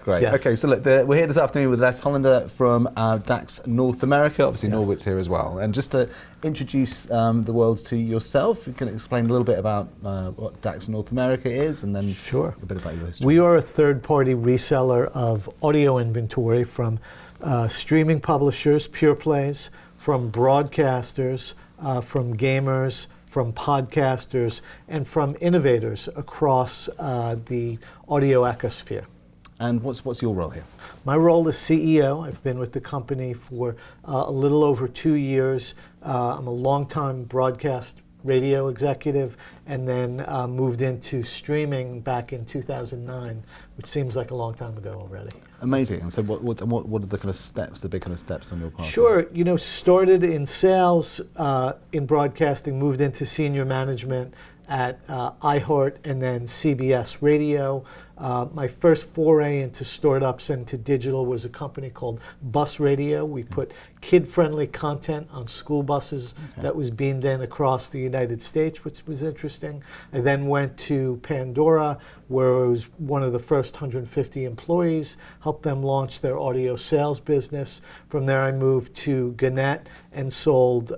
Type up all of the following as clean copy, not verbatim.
Great. Yes. Okay, so look, we're here this afternoon with Les Hollander from DAX North America. Obviously, Yes. Norbert's here as well. And just to introduce the world to yourself, you can explain a little bit about what DAX North America is, and then Sure. a bit about your history. We are a third-party reseller of audio inventory from streaming publishers, pure plays, from broadcasters, from gamers, from podcasters, and from innovators across the audio ecosphere. And what's your role here? My role is CEO. I've been with the company for a little over 2 years. I'm a longtime broadcast radio executive, and then moved into streaming back in 2009, which seems like a long time ago already. Amazing. And so what are the kind of steps, the big kind of steps on your path? Sure. Started in sales, in broadcasting, moved into senior management at iHeart and then CBS Radio. My first foray into startups and to digital was a company called Bus Radio. We put kid-friendly content on school buses that was beamed in across the United States, which was interesting. I then went to Pandora, where I was one of the first 150 employees, helped them launch their audio sales business. From there I moved to Gannett and sold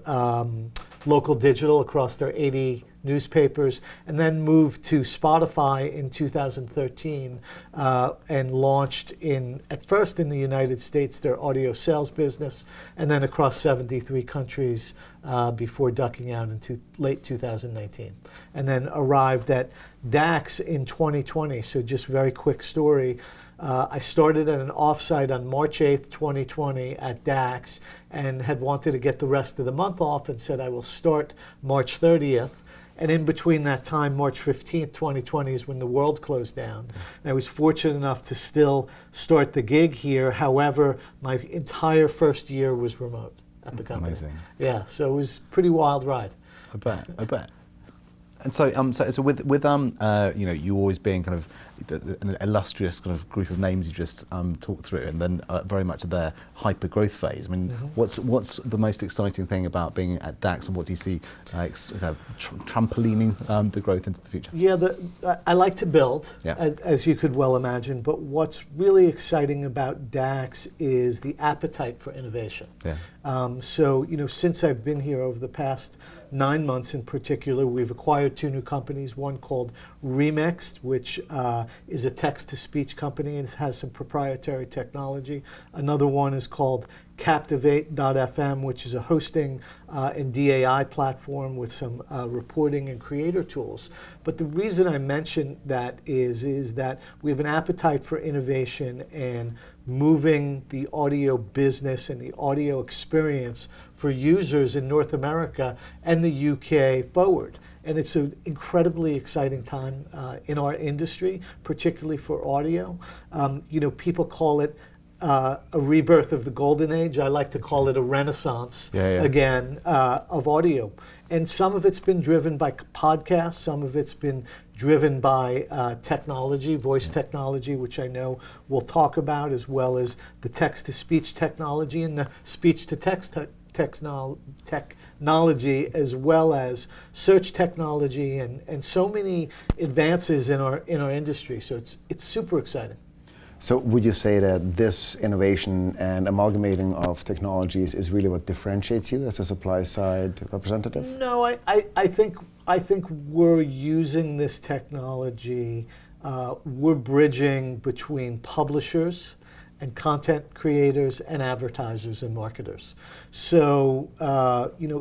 local digital across their 80 newspapers, and then moved to Spotify in 2013 and launched at first in the United States their audio sales business, and then across 73 countries before ducking out in late 2019. And then arrived at DAX in 2020, so just very quick story. I started at an offsite on March 8th, 2020 at DAX, and had wanted to get the rest of the month off and said I will start March 30th. And in between that time, March 15th, 2020 is when the world closed down. And I was fortunate enough to still start the gig here. However, my entire first year was remote at the company. Amazing. Yeah, so it was a pretty wild ride. I bet. And so with you always being kind of an illustrious kind of group of names you just talked through, and then very much their hyper growth phase. I mean, what's the most exciting thing about being at DAX, and what do you see trampolining the growth into the future? Yeah, I like to build, as you could well imagine. But what's really exciting about DAX is the appetite for innovation. Yeah. Since I've been here over the past 9 months in particular, we've acquired 2 new companies, one called Remixed, which is a text-to-speech company and has some proprietary technology. Another one is called Captivate.fm, which is a hosting and DAI platform with some reporting and creator tools. But the reason I mention that is that we have an appetite for innovation and moving the audio business and the audio experience for users in North America and the UK forward. And it's an incredibly exciting time in our industry, particularly for audio. People call it a rebirth of the golden age. I like to call it a renaissance again of audio. And some of it's been driven by podcasts, some of it's been driven by technology, voice technology, which I know we'll talk about, as well as the text-to-speech technology and the speech-to-text technology, as well as search technology, and so many advances in our industry. So it's super exciting. So would you say that this innovation and amalgamating of technologies is really what differentiates you as a supply side representative? No, I think we're using this technology. We're bridging between publishers and content creators and advertisers and marketers. So,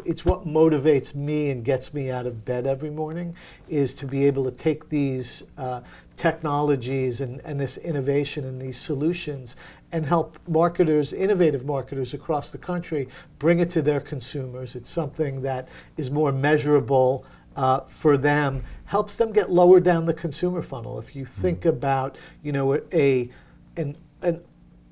it's what motivates me and gets me out of bed every morning, is to be able to take these technologies and this innovation and these solutions and help marketers, innovative marketers across the country, bring it to their consumers. It's something that is more measurable for them, helps them get lower down the consumer funnel. If you think about, an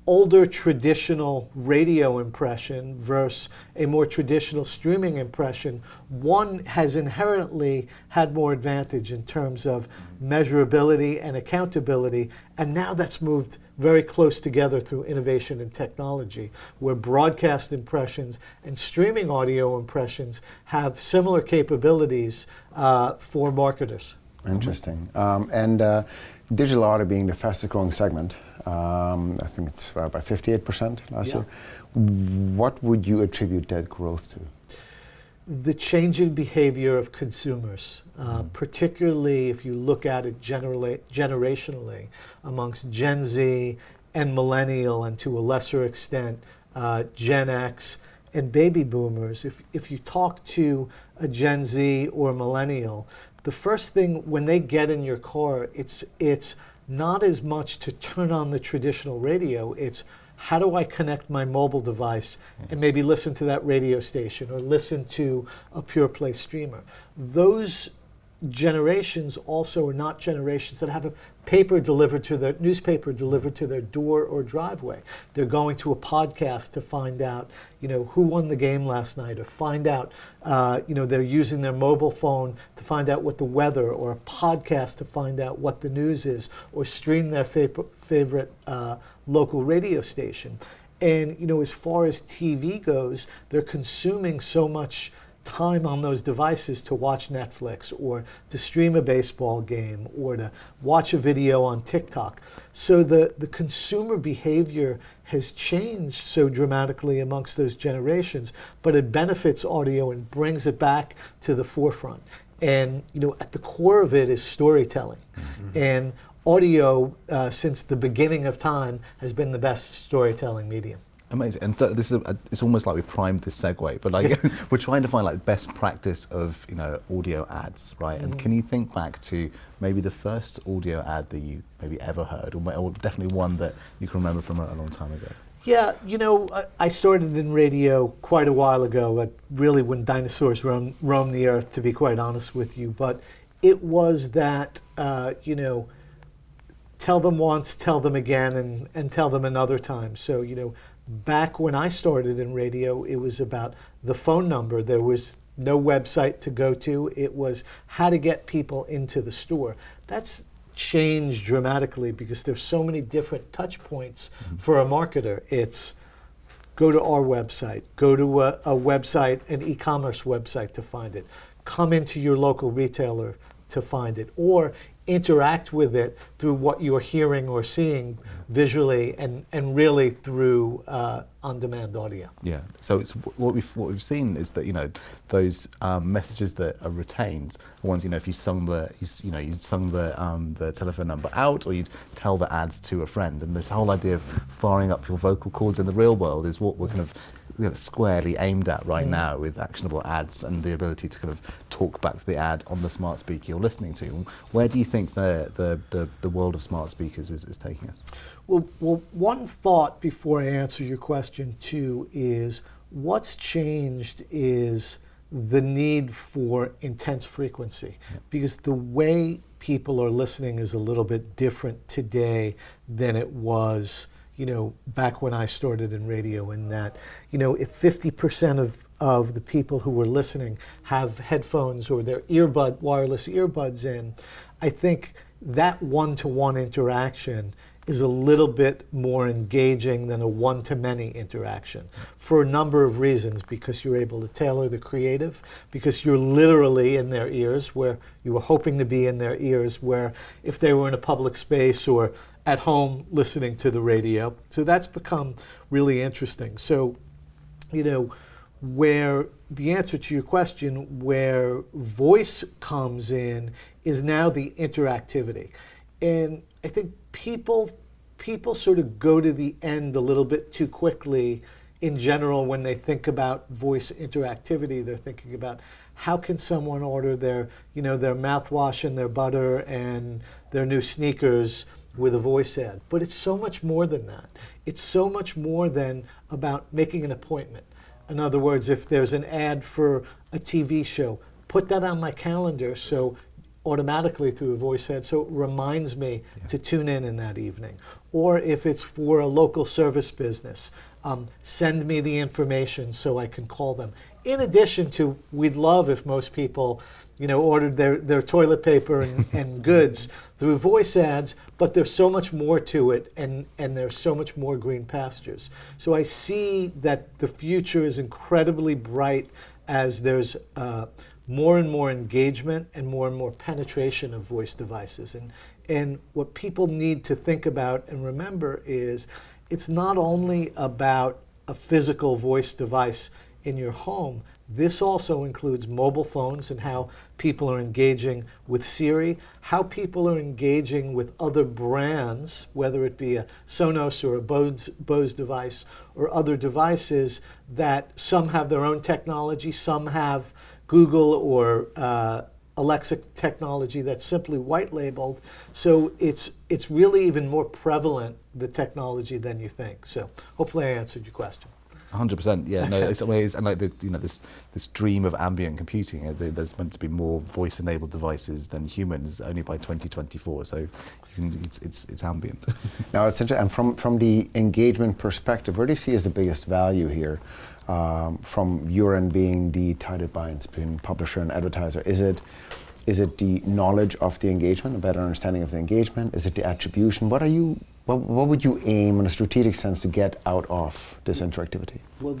older traditional radio impression versus a more traditional streaming impression, one has inherently had more advantage in terms of measurability and accountability, and now that's moved very close together through innovation and technology, where broadcast impressions and streaming audio impressions have similar capabilities for marketers. Interesting. And digital audio being the fastest growing segment, I think it's by 58% last Yeah. year. What would you attribute that growth to? The changing behavior of consumers, particularly if you look at it generationally amongst Gen Z and millennial, and to a lesser extent Gen X and baby boomers. If you talk to a Gen Z or millennial, the first thing when they get in your car, it's not as much to turn on the traditional radio, it's how do I connect my mobile device and maybe listen to that radio station or listen to a pure play streamer. Those generations also are not generations that have a paper delivered to their newspaper delivered to their door or driveway. They're going to a podcast to find out, who won the game last night, or find out, they're using their mobile phone to find out what the weather, or a podcast to find out what the news is, or stream their favorite local radio station. And as far as TV goes, they're consuming so much time on those devices to watch Netflix, or to stream a baseball game, or to watch a video on TikTok. So the consumer behavior has changed so dramatically amongst those generations, but it benefits audio and brings it back to the forefront. And at the core of it is storytelling. Mm-hmm. And audio, since the beginning of time, has been the best storytelling medium. Amazing. And so this is it's almost like we primed this segue, but we're trying to find best practice of audio ads, right? And can you think back to maybe the first audio ad that you maybe ever heard, or definitely one that you can remember from a long time ago? Yeah, I started in radio quite a while ago, really when dinosaurs roamed the earth, to be quite honest with you. But it was that, tell them once, tell them again, and tell them another time. So, back when I started in radio, it was about the phone number. There was no website to go to. It was how to get people into the store. That's changed dramatically because there's so many different touch points for a marketer. It's go to our website, go to a website, an e-commerce website to find it, come into your local retailer to find it, or interact with it through what you're hearing or seeing visually, and really through on-demand audio. Yeah. So it's what we've seen is that those messages that are retained are ones if you sung the telephone number out, or you'd tell the ads to a friend, and this whole idea of firing up your vocal cords in the real world is what we're kind of squarely aimed at right now with actionable ads, and the ability to kind of talk back to the ad on the smart speaker you're listening to. Where do you think the world of smart speakers is taking us? Well, one thought before I answer your question too is what's changed is the need for intense frequency, because the way people are listening is a little bit different today than it was back when I started in radio, in that, if 50% of the people who were listening have headphones or their wireless earbuds in, I think that one-to-one interaction is a little bit more engaging than a one-to-many interaction for a number of reasons, because you're able to tailor the creative, because you're literally in their ears where you were hoping to be in their ears, where if they were in a public space or at home listening to the radio. So that's become really interesting. So, where the answer to your question, where voice comes in, is now the interactivity. And I think people sort of go to the end a little bit too quickly in general when they think about voice interactivity. They're thinking about how can someone order their mouthwash and their butter and their new sneakers with a voice ad. But it's so much more than that. It's so much more than about making an appointment. In other words, if there's an ad for a TV show, put that on my calendar so automatically through a voice ad, so it reminds me to tune in that evening. Or if it's for a local service business, send me the information so I can call them. In addition to, we'd love if most people, ordered their toilet paper and goods through voice ads, but there's so much more to it, and there's so much more green pastures. So I see that the future is incredibly bright as there's more and more engagement and more penetration of voice devices. And what people need to think about and remember is it's not only about a physical voice device in your home. This also includes mobile phones and how people are engaging with Siri, how people are engaging with other brands, whether it be a Sonos or a Bose device or other devices that some have their own technology, some have Google or Alexa technology that's simply white labeled. So it's really even more prevalent, the technology, than you think. So hopefully I answered your question. 100%, yeah. No, it's and like this dream of ambient computing. There's meant to be more voice-enabled devices than humans only by 2024. So it's ambient. Now it's interesting. And from the engagement perspective, where do you see as the biggest value here? From your end being the tidal binds between publisher and advertiser, is it the knowledge of the engagement, a better understanding of the engagement? Is it the attribution? What would you aim in a strategic sense to get out of this interactivity? Well,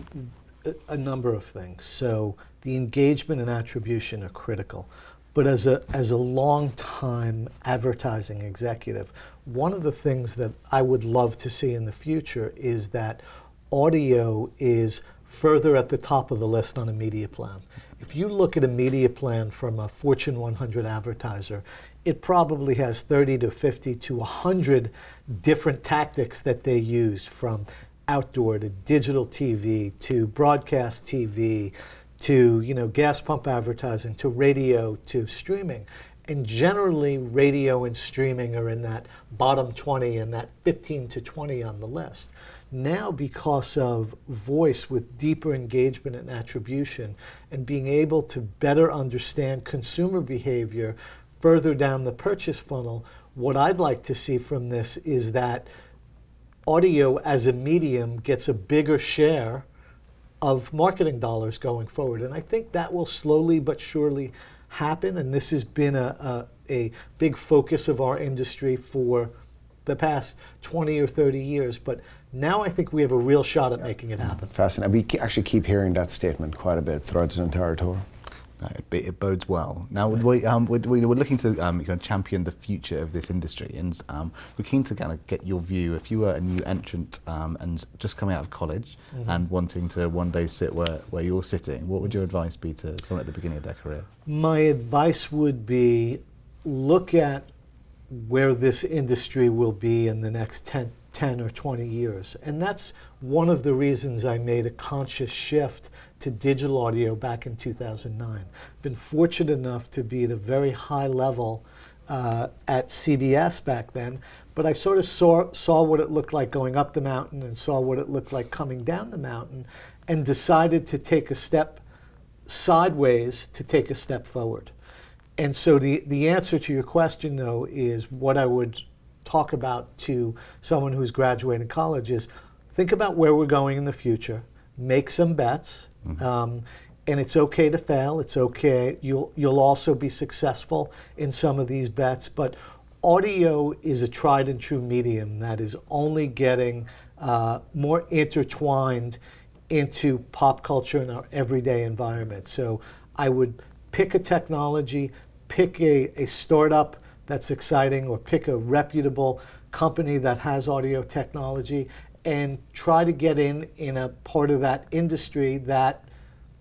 a number of things. So the engagement and attribution are critical. But as a long-time advertising executive, one of the things that I would love to see in the future is that audio is further at the top of the list on a media plan. If you look at a media plan from a Fortune 100 advertiser, it probably has 30 to 50 to 100 different tactics that they use, from outdoor to digital TV to broadcast TV to gas pump advertising to radio to streaming. And generally radio and streaming are in that bottom 20 and that 15 to 20 on the list. Now, because of voice with deeper engagement and attribution and being able to better understand consumer behavior further down the purchase funnel, what I'd like to see from this is that audio as a medium gets a bigger share of marketing dollars going forward. And I think that will slowly but surely happen. And this has been a big focus of our industry for the past 20 or 30 years. But now I think we have a real shot at making it happen. Fascinating. We actually keep hearing that statement quite a bit throughout this entire tour. It bodes well. Now we're looking to kind of champion the future of this industry, and we're keen to kind of get your view. If you were a new entrant and just coming out of college and wanting to one day sit where you're sitting, what would your advice be to someone at the beginning of their career? My advice would be look at where this industry will be in the next 10 or 20 years. And that's one of the reasons I made a conscious shift to digital audio back in 2009. Been fortunate enough to be at a very high level at CBS back then, but I sort of saw what it looked like going up the mountain and saw what it looked like coming down the mountain, and decided to take a step sideways to take a step forward. And so the answer to your question, though, is what I would talk about to someone who's graduating college is think about where we're going in the future, make some bets, and it's okay to fail. It's okay. You'll also be successful in some of these bets, but audio is a tried and true medium that is only getting more intertwined into pop culture and our everyday environment. So I would pick a technology, pick a startup that's exciting, or pick a reputable company that has audio technology, and try to get in a part of that industry that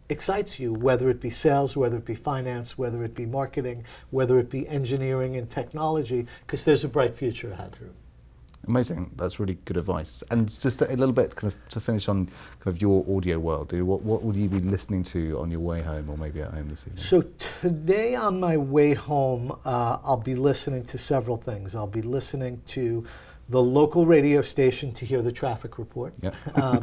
excites you, whether it be sales, whether it be finance, whether it be marketing, whether it be engineering and technology, because there's a bright future ahead. Amazing. That's really good advice. And just a little bit kind of to finish on kind of your audio world, what would you be listening to on your way home, or maybe at home this evening? So today on my way home, I'll be listening to several things. I'll be listening to the local radio station to hear the traffic report,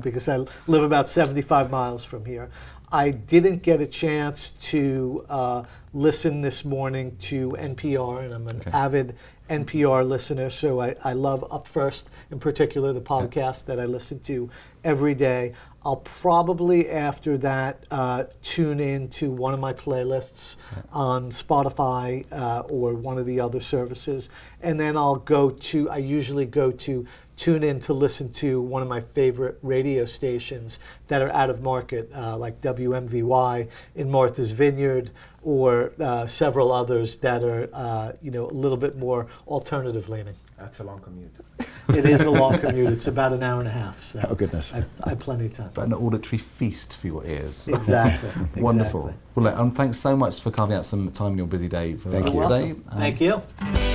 because I live about 75 miles from here. I didn't get a chance to listen this morning to NPR, and I'm an avid NPR listener, so I love Up First, in particular, the podcast that I listen to every day. I'll probably, after that, tune in to one of my playlists on Spotify or one of the other services, and then I usually go to tune in to listen to one of my favorite radio stations that are out of market, like WMVY in Martha's Vineyard, or several others that are a little bit more alternative leaning. That's a long commute. It is a long commute. It's about an hour and a half. So Oh, goodness. I have plenty of time. But an auditory feast for your ears. Exactly. Wonderful. Exactly. Well, look, thanks so much for carving out some time in your busy day for Thank us you. today. Thank you.